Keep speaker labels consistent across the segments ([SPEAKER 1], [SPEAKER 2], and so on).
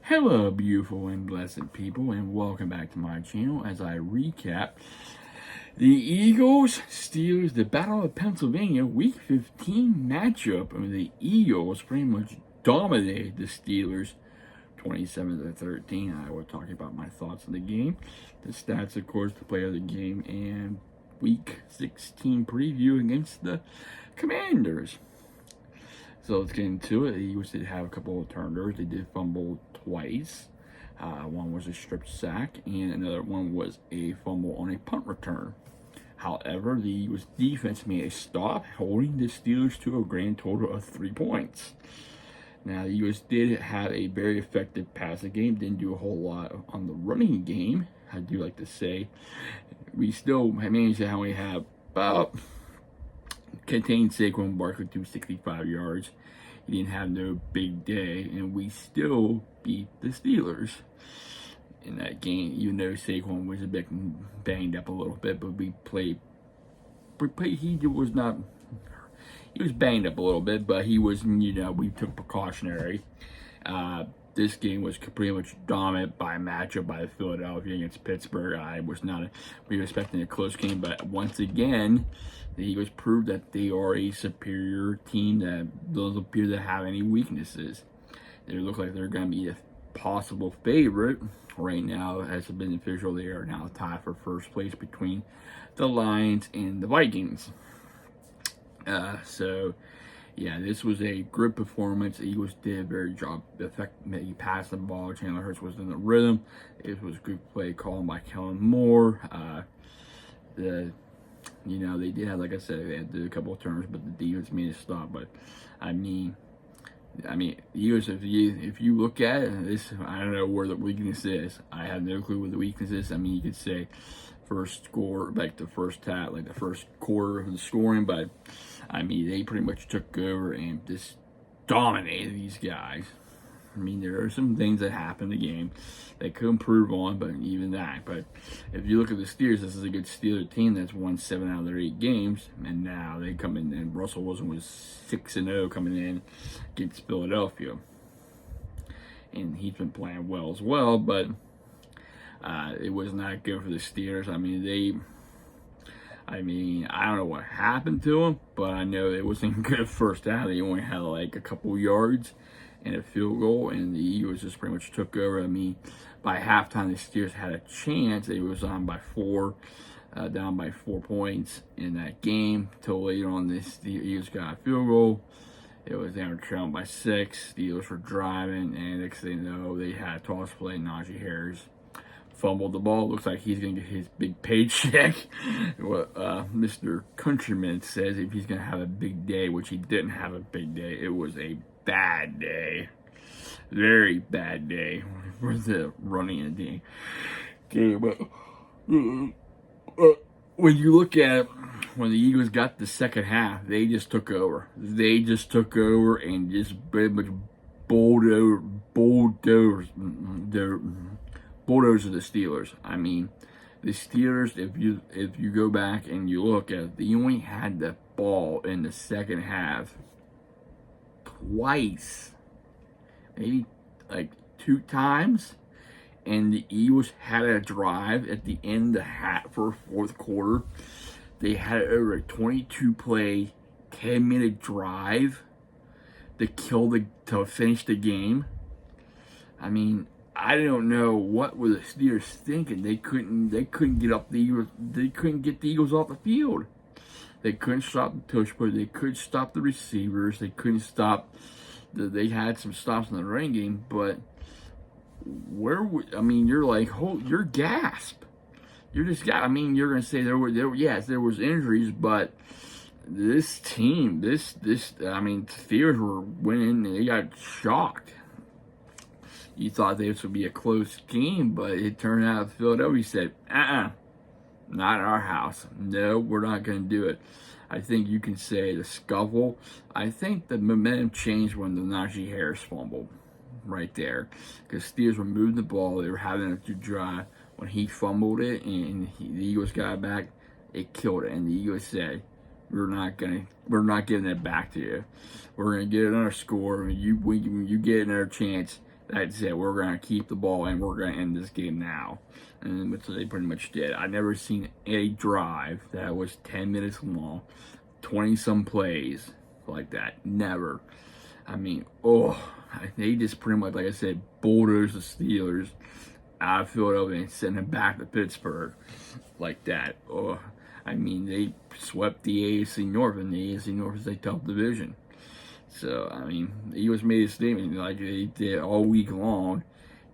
[SPEAKER 1] Hello, beautiful and blessed people, and welcome back to my channel as I recap the Eagles Steelers, the Battle of Pennsylvania Week 15 matchup. The Eagles pretty much dominated the Steelers 27-13. I will talk about my thoughts on the game, the stats, of course, the play of the game, and Week 16 preview against the Commanders. So let's get into it. The Eagles did have a couple of turnovers. They did fumble twice. One was a strip sack, and another one was a fumble on a punt return. However, the Eagles defense made a stop, holding the Steelers to a grand total of 3 points. Now, the Eagles did have a very effective passing game. Didn't do a whole lot on the running game. I do like to say we still managed to only have about contained Saquon Barkley to 65 yards. He didn't have no big day, and we still beat the Steelers in that game. Even though Saquon was a bit banged up a little bit, but he was banged up a little bit, but he was, we took precautionary. This game was pretty much dominant by matchup by Philadelphia against Pittsburgh. We were expecting a close game, but once again, the Eagles proved that they are a superior team that doesn't appear to have any weaknesses. They look like they're going to be a possible favorite right now. As has been official, they are now tied for first place between the Lions and the Vikings. Yeah, this was a good performance. The Eagles did a very job. He passed the ball. Chandler Hurts was in the rhythm. It was a good play called by Kellen Moore. They did have, like I said, they had to do a couple of turns, but the defense made a stop. But I mean, Eagles. If you look at it, I don't know where the weakness is. I have no clue where the weakness is. I mean, you could say first score, like the first quarter of the scoring, but I mean, they pretty much took over and just dominated these guys. I mean, there are some things that happened in the game that could improve on, but even that. But if you look at the Steelers, this is a good Steelers team that's won 7 out of their 8 games, and now they come in, and Russell Wilson was 6-0 coming in against Philadelphia, and he's been playing well as well, but it was not good for the Steelers. I don't know what happened to them, but I know it wasn't good first half. They only had like a couple yards and a field goal, and the Eagles just pretty much took over. I mean, by halftime, the Steelers had a chance. It was down by 4 points in that game. Till later on, the Eagles got a field goal. It was they were trailing by 6. The Eagles were driving, and next thing you know, they had a toss play. Najee Harris fumbled the ball. Looks like he's going to get his big paycheck. What Mr. Countryman says, if he's going to have a big day, which he didn't have a big day. It was a bad day. Very bad day for the running of the game. But when you look at it, when the Eagles got the second half, they just took over. They just took over and just pretty much bulldozed the Steelers. I mean, the Steelers, if you go back and you look at it, they only had the ball in the second half twice, maybe like 2 times, and the Eagles had a drive at the end of the half for fourth quarter. They had over a 22-play, 10-minute drive to finish the game. I mean, I don't know what were the Steelers thinking. They couldn't get up the Eagles. They couldn't get the Eagles off the field. They couldn't stop the tush push. They couldn't stop the receivers. They couldn't stop. They had some stops in the running game, but you're like, you're gasp. You're just got. I mean, you're gonna say there was injuries, but this team, Steelers were winning, and they got shocked. You thought this would be a close game, but it turned out Philadelphia said, not in our house. No, we're not going to do it. I think you can say the scuffle. I think the momentum changed when the Najee Harris fumbled right there. Because Steelers were moving the ball. They were having it to drive. When he fumbled it and the Eagles got it back, it killed it. And the Eagles said, we're not giving it back to you. We're going to get another score. When you get another chance, that's it. We're going to keep the ball and we're going to end this game now. And which they pretty much did. I never seen a drive that was 10 minutes long, 20-some plays like that. Never. I mean, they just pretty much, like I said, bulldozed the Steelers out of Philadelphia and sent them back to Pittsburgh like that. I mean, they swept the AFC North, and the AFC North is a tough division. So, I mean, the Eagles made a statement like they did all week long.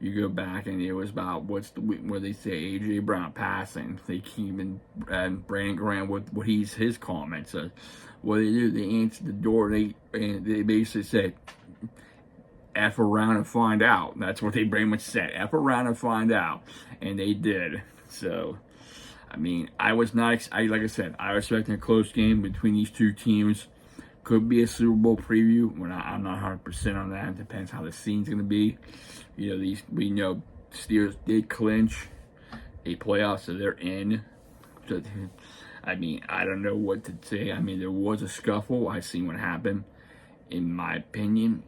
[SPEAKER 1] You go back, and it was about what they say, A.J. Brown passing. They keep in Brandon Graham what his comments. So, what they do, they answered the door. They basically said, F around and find out. That's what they pretty much said. F around and find out. And they did. So, I mean, I was not, like I said, I was expecting a close game between these two teams. Could be a Super Bowl preview. I'm not 100% on that. It depends how the scene's going to be. You know, we know Steelers did clinch a playoff, so they're in. So, I mean, I don't know what to say. I mean, there was a scuffle. I seen what happened. In my opinion,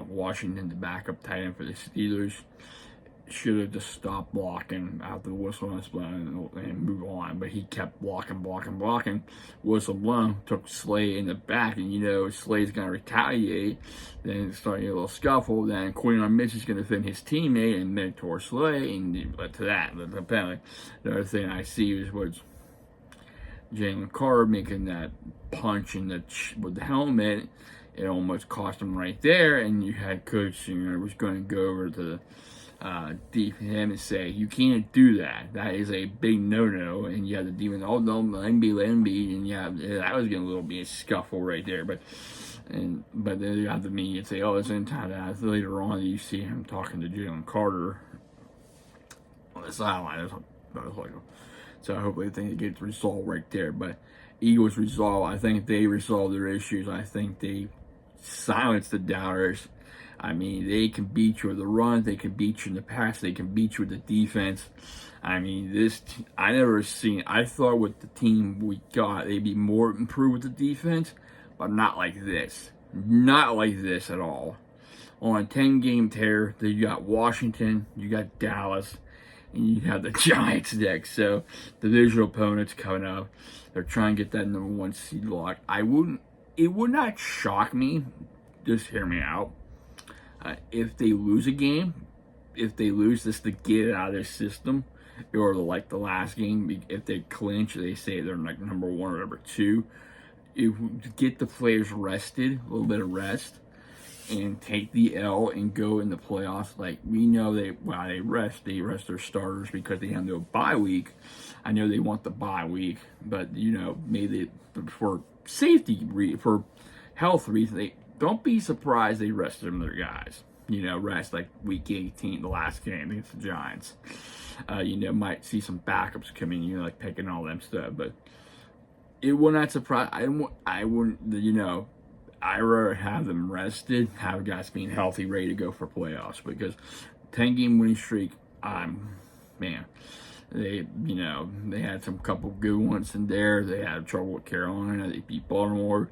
[SPEAKER 1] Washington, the backup tight end for the Steelers, should have just stopped blocking after the whistle was blown and move on. But he kept blocking. Whistle blown, took Slay in the back, and you know Slay's going to retaliate. Then starting a little scuffle. Then Quinn Mitch is going to defend his teammate and mentor Slay, and led to that. The penalty. The other thing I see was Jalen Carter making that punch with the helmet. It almost cost him right there, and you had Coach was going to go over to deep him and say, you can't do that. That is a big no-no. And you have the demon, no, let him be. And yeah, that was getting a little bit of scuffle right there. But then you have the media say, it's in time. Later on, you see him talking to Jalen Carter on the sideline. So hopefully, I think it gets resolved right there. But Eagles resolve. I think they resolved their issues. I think they silenced the doubters. I mean, they can beat you with the run. They can beat you in the pass. They can beat you with the defense. I mean, I thought with the team we got, they'd be more improved with the defense, but not like this. Not like this at all. On a 10-game tear, you got Washington, you got Dallas, and you have the Giants next. So, divisional opponents coming up. They're trying to get that number 1 seed lock. It would not shock me, just hear me out, if they lose a game, if they lose this to get it out of their system, or like the last game, if they clinch, they say they're like number 1 or number 2, get the players rested, a little bit of rest, and take the L and go in the playoffs. Like, we know they rest their starters because they have no bye week. I know they want the bye week, but you know, maybe for safety, for health reasons, don't be surprised they rested some of their guys. You know, rest like week 18, the last game against the Giants. You know, might see some backups coming, you know, like picking all them stuff. But it will not surprise. I wouldn't, you know, I'd rather have them rested, have guys being healthy, ready to go for playoffs. Because 10-game winning streak, man, they had some couple good ones in there. They had trouble with Carolina. They beat Baltimore.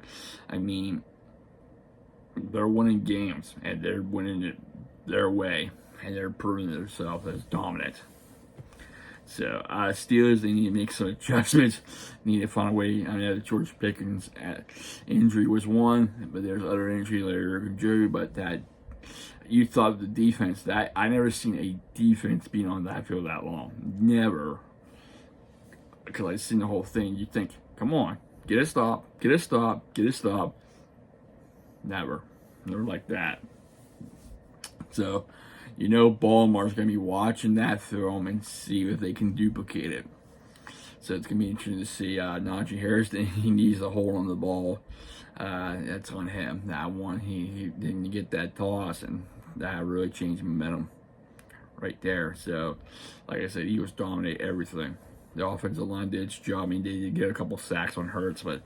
[SPEAKER 1] I mean, they're winning games, and they're winning it their way, and they're proving themselves as dominant. So, Steelers, they need to make some adjustments. Need to find a way. I know the George Pickens injury was one, but there's other injury later in Jerry. But that you thought the defense, that I never seen a defense being on that field that long. Never. Because I seen the whole thing. You think, come on, get a stop. Never like that. So, you know, Baltimore's going to be watching that film and see if they can duplicate it. So it's going to be interesting to see. Najee Harris, he needs a hold on the ball. That's on him. That one, he didn't get that toss, and that really changed momentum right there. So, like I said, he was dominate everything. The offensive line did its job. I mean, they did get a couple sacks on Hurts, but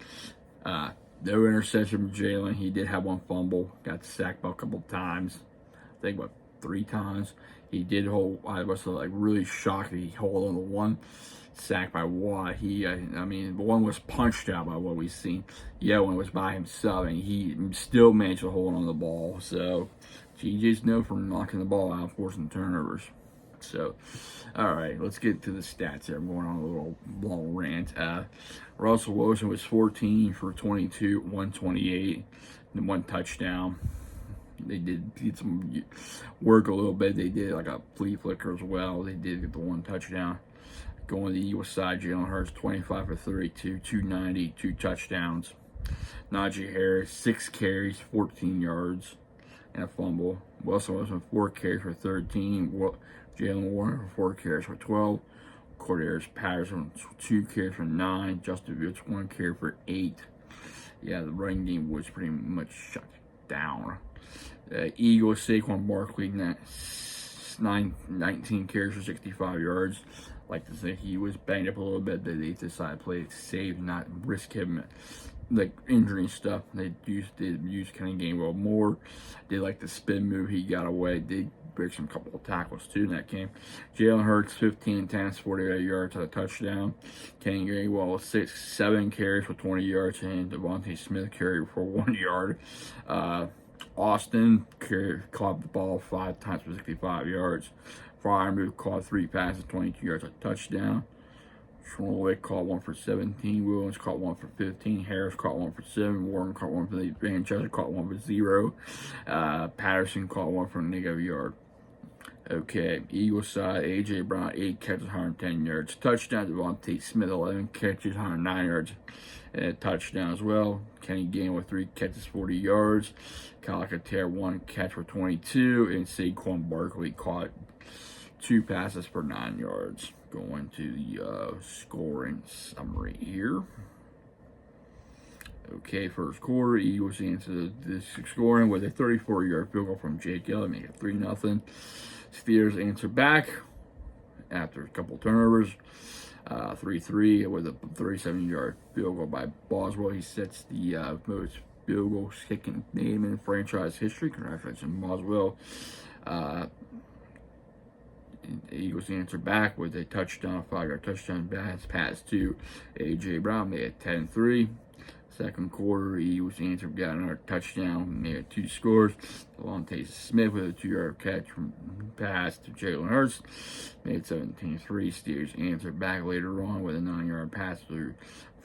[SPEAKER 1] no interception from Jalen. He did have one fumble. Got sacked a couple times. I think, 3 times. He did hold. I was like really shocked that he held on to one. sacked by Watt. I mean, one was punched out by what we've seen. The other one was by himself, and he still managed to hold on the ball. So, GJ's known for knocking the ball out, forcing turnovers. So, all right, let's get to the stats here. I'm going on a little long rant. Russell Wilson was 14 for 22, 128, and 1 touchdown. They did some work a little bit. They did like a flea flicker as well. They did get the 1 touchdown. Going to the Eagles side, Jalen Hurts 25 for 32, 290, 2 touchdowns. Najee Harris 6 carries, 14 yards, and a fumble. Wilson 4 carries for 13. Jalen Warren 4 carries for 12. Cordarrelle Patterson 2 carries for 9. Justin Fields 1 carry for 8. Yeah, the running game was pretty much shut down. Eagles, Saquon Barkley 19 carries for 65 yards. Like to say he was banged up a little bit. They decided to play it safe, not risk him like injury and stuff. They used Kenny Gainwell more. They like the spin move. He got away. They break some couple of tackles too in that game. Jalen Hurts 15 10, 48 yards, had a touchdown. Kenny Gainwell 7 carries for 20 yards, and Devontae Smith carried for 1 yard. Austin caught the ball 5 times for 65 yards. Freiermuth caught 3 passes, 22 yards, a touchdown. Schroeder caught 1 for 17. Williams caught 1 for 15. Harris caught 1 for 7. Warren caught 1 for 8. Manchester caught 1 for 0. Patterson caught 1 for a negative yard. Okay, Eagles side, A.J. Brown, 8 catches, 110 yards. Touchdown, Devontae Smith, 11 catches, 109 yards. And a touchdown as well. Kenny Gainwell, 3 catches, 40 yards. Kyle Kater, 1 catch for 22. And Saquon Barkley caught 2 passes for 9 yards. Going to the scoring summary here. Okay, first quarter, Eagles answered this scoring with a 34-yard field goal from Jake Elliott, make it 3-0. Steelers answer back after a couple turnovers, 3-3 with a 37-yard field goal by Boswell. He sets the most field goal kicking name in franchise history. Congratulations, Boswell. The Eagles answer back with a touchdown, 5-yard touchdown pass to A.J. Brown, made it 10-3. Second quarter, Eagles answered, got another touchdown, made it 2 scores. Devontae Smith with a 2-yard catch from pass to Jalen Hurts, made it 17-3. Steelers answered back later on with a 9-yard pass to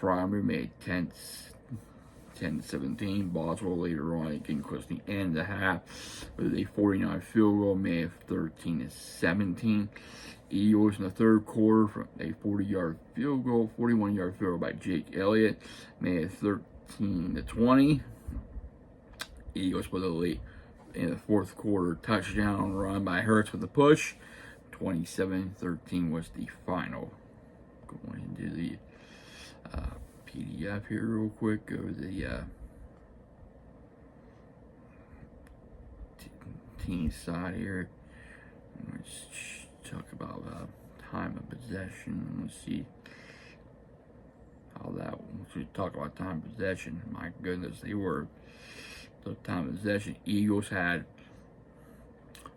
[SPEAKER 1] Freiermuth, made it 10-17. Boswell later on, getting close to the end of the half with a 49 field goal, made it 13-17. Eagles in the third quarter from a 41-yard field goal by Jake Elliott, made it 13-20. Eagles with a lead in the fourth quarter touchdown run by Hurts with a push. 27-13 was the final. Going into the PDF here real quick. Go to the team side here. Let's talk about time of possession. Let's see how that. Once we talk about time of possession, my goodness, they were the time of possession. Eagles had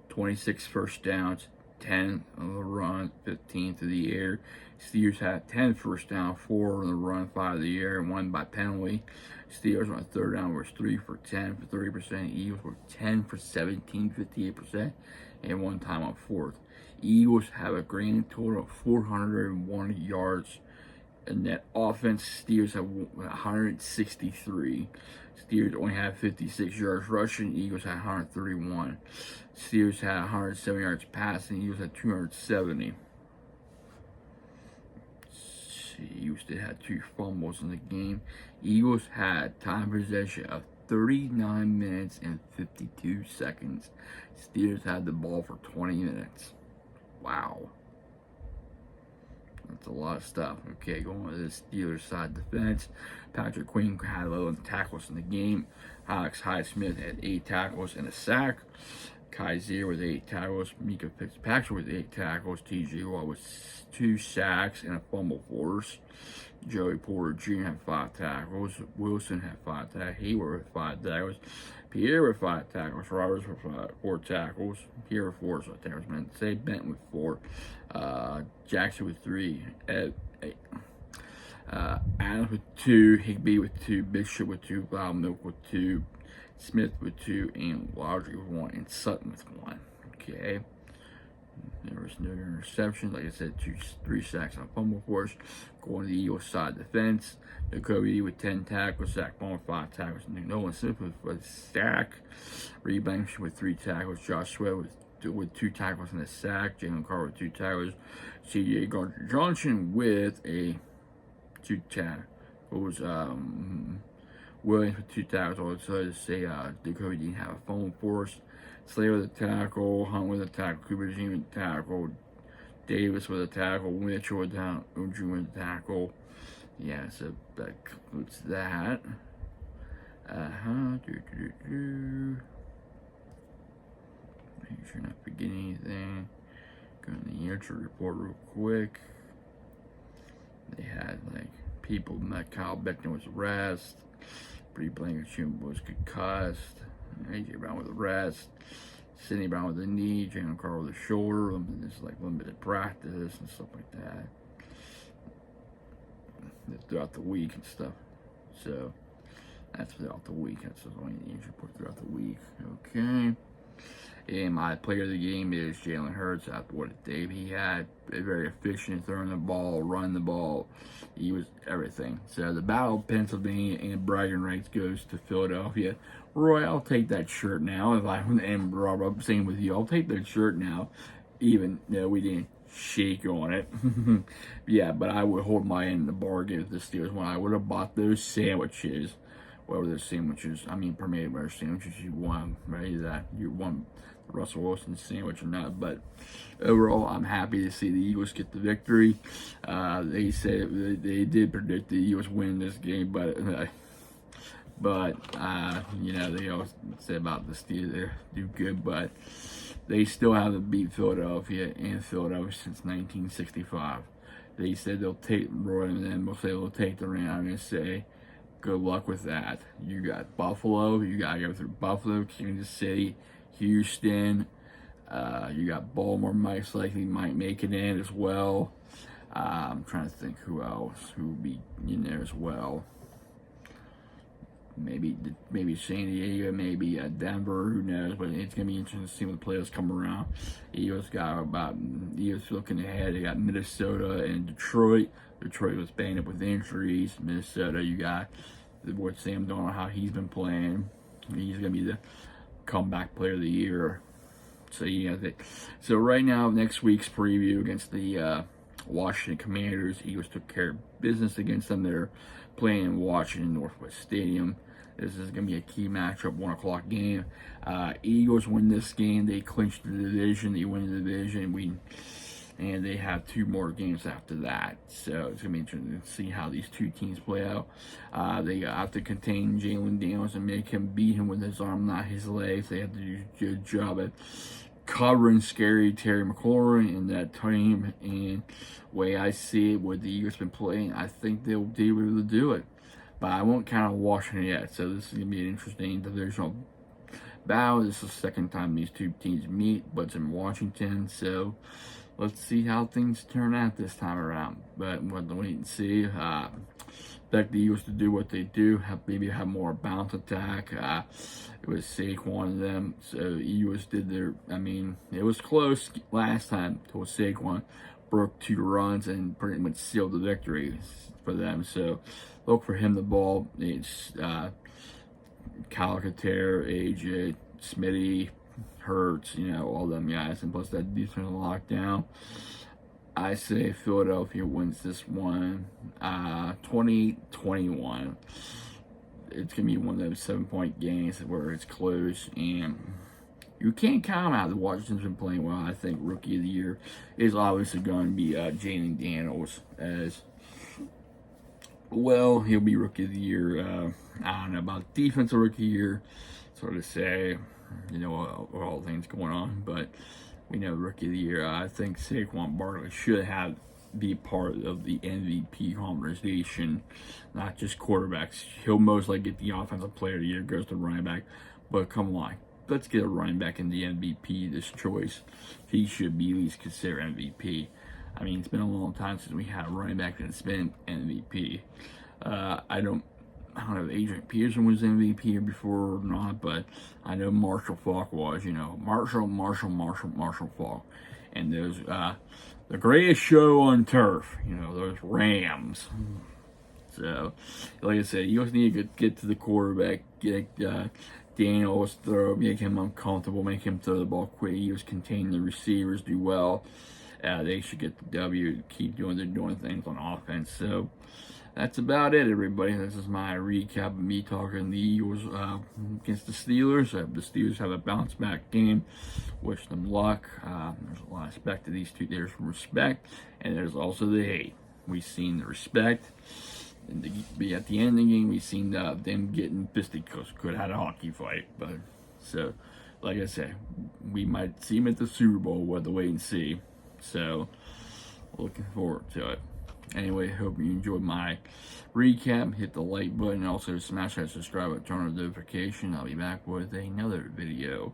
[SPEAKER 1] 26 first downs, 10 on the run, 15 through the air. Steelers had 10 first down, 4 on the run, 5 in the air, and 1 by penalty. Steelers on third down was 3 for 10 for 30%. Eagles were 10 for 17, 58%, and 1 time on fourth. Eagles have a grand total of 401 yards in that offense. Steelers have 163. Steelers only had 56 yards rushing. Eagles had 131. Steelers had 107 yards passing. Eagles had 270. Eagles did have 2 fumbles in the game. Eagles had time possession of 39 minutes and 52 seconds. Steelers had the ball for 20 minutes. Wow. That's a lot of stuff. Okay, going to the Steelers side defense. Patrick Queen had 11 tackles in the game. Alex Highsmith had 8 tackles and a sack. Kaiser with 8 tackles. Mika Fitzpatrick with 8 tackles. T.J. Watt with 2 sacks and a fumble force. Joey Porter Jr. had 5 tackles. Wilson had 5 tackles. Hayward with 5 tackles. Pierre with 5 tackles. Roberts with 4 tackles. Pierre with 4 tackles. Man, say Benton with 4. Jackson with 3. Adams with 2. Higby with 2. Bishop with 2. Milk with 2. Smith with 2. And Laundry with 1. And Sutton with 1. Okay. There was no interception. Like I said, 3 sacks on a fumble force. Going to the Eagles side defense. Jacoby with 10 tackles. Zach Bond with 5 tackles. Nolan Smith with a sack. Reed Blanchard with 3 tackles. Josh Sweat with 2 tackles and a sack. Jalen Carter with 2 tackles. C.J. Gardner-Johnson with 2 tackles. Williams with 2 tackles. Also to say Jacoby didn't have a fumble force. Slater with a tackle, Hunt with a tackle, Cooper Jean with a tackle, Davis with a tackle, Mitchell with a tackle. Yeah, so that concludes that. Make sure I'm not forgetting anything. Go to the injury report real quick. They had people met Kyle Beckton was rest. Bree Blankenship was concussed. AJ Brown with a rest. Sidney Brown with a knee. Jalen Carter with a shoulder. And it's limited practice and stuff like that. Throughout the week and stuff. So that's throughout the week. That's the only injury report throughout the week. Okay. And my player of the game is Jalen Hurts. After what a day he had, very efficient throwing the ball, running the ball. He was everything. So the Battle of Pennsylvania and bragging rights goes to Philadelphia. Roy, I'll take that shirt now. If I am Rob, I'm saying with you, I'll take that shirt now. Even though we didn't shake on it. Yeah, but I would hold my end of the bargain with the Steelers when I would have bought those sandwiches. Whatever those sandwiches, per minute whatever sandwiches you want, right? That you want the Russell Wilson sandwich or not. But overall, I'm happy to see the Eagles get the victory. They said they did predict the Eagles win this game, but they always say about the Steelers they do good, but they still haven't beat Philadelphia since 1965. They said they'll take Roy, and then we'll say they'll take the ring. I'm gonna say good luck with that. You got Buffalo. You got to go through Buffalo, Kansas City, Houston. You got Baltimore. Most likely might make it in as well. I'm trying to think who else who would be in there as well. Maybe San Diego, maybe Denver. Who knows? But it's gonna be interesting to see when the players come around. Eagles looking ahead. They got Minnesota and Detroit. Detroit was banged up with injuries. Minnesota, you got what Sam Darnold, how he's been playing. He's gonna be the comeback player of the year. So so right now, next week's preview against the Washington Commanders. Eagles took care of business against them. They're playing in Washington Northwest Stadium. This is going to be a key matchup, 1 o'clock game. Eagles win this game. They clinch the division. They win the division. And they have 2 more games after that. So it's going to be interesting to see how these 2 teams play out. They have to contain Jalen Daniels and make him beat him with his arm, not his legs. They have to do a good job at covering scary Terry McLaurin and that team. And way I see it, what the Eagles been playing, I think they'll be able to do it. But I won't count on Washington yet. So this is going to be an interesting divisional battle. This is the second time these 2 teams meet, but it's in Washington. So let's see how things turn out this time around. But we'll have to wait and see. Expect the Eagles to do what they do. Maybe have more bounce attack. It was Saquon and them. So the Eagles did their. It was close last time till Saquon broke 2 runs and pretty much sealed the victory for them. So look for him the ball. It's Calcaterra, AJ, Smitty, Hurts, all them guys, and plus that defensive lockdown. I say Philadelphia wins this one 20-21. It's going to be one of those 7-point games where it's close, and you can't count out. The Washington's been playing well. I think Rookie of the Year is obviously going to be Jalen Daniels. As well, he'll be Rookie of the Year. I don't know about Defensive Rookie of the Year. Sort of say, all things going on, but we know Rookie of the Year. I think Saquon Barkley should be part of the MVP conversation, not just quarterbacks. He'll most likely get the Offensive Player of the Year, goes to running back, But come on, let's get a running back in the MVP this choice. He should be at least considered MVP. I mean, it's been a long time since we had a running back that's been MVP. I don't know if Adrian Peterson was MVP here before or not, but I know Marshall Faulk was, Marshall Faulk. And those, the greatest show on turf, those Rams. So, like I said, you just need to get to the quarterback, get Daniels throw, make him uncomfortable, make him throw the ball quick. He was contain the receivers, do well. They should get the W, keep doing things on offense. So, that's about it, everybody. This is my recap of me talking the Eagles against the Steelers. The Steelers have a bounce back game. Wish them luck. There's a lot of respect to these two. There's respect, and there's also the hate. We've seen the respect. And at the end of the game, we've seen them getting fisticuffs. Could have had a hockey fight. But so, like I said, we might see them at the Super Bowl. We'll have to wait and see. So, looking forward to it. Anyway, hope you enjoyed my recap. Hit the like button. Also, smash that subscribe button, turn on the notification. I'll be back with another video.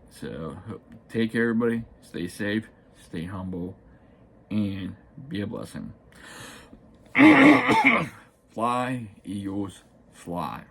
[SPEAKER 1] So, take care, everybody. Stay safe, stay humble, and be a blessing. Fly, Eagles, fly.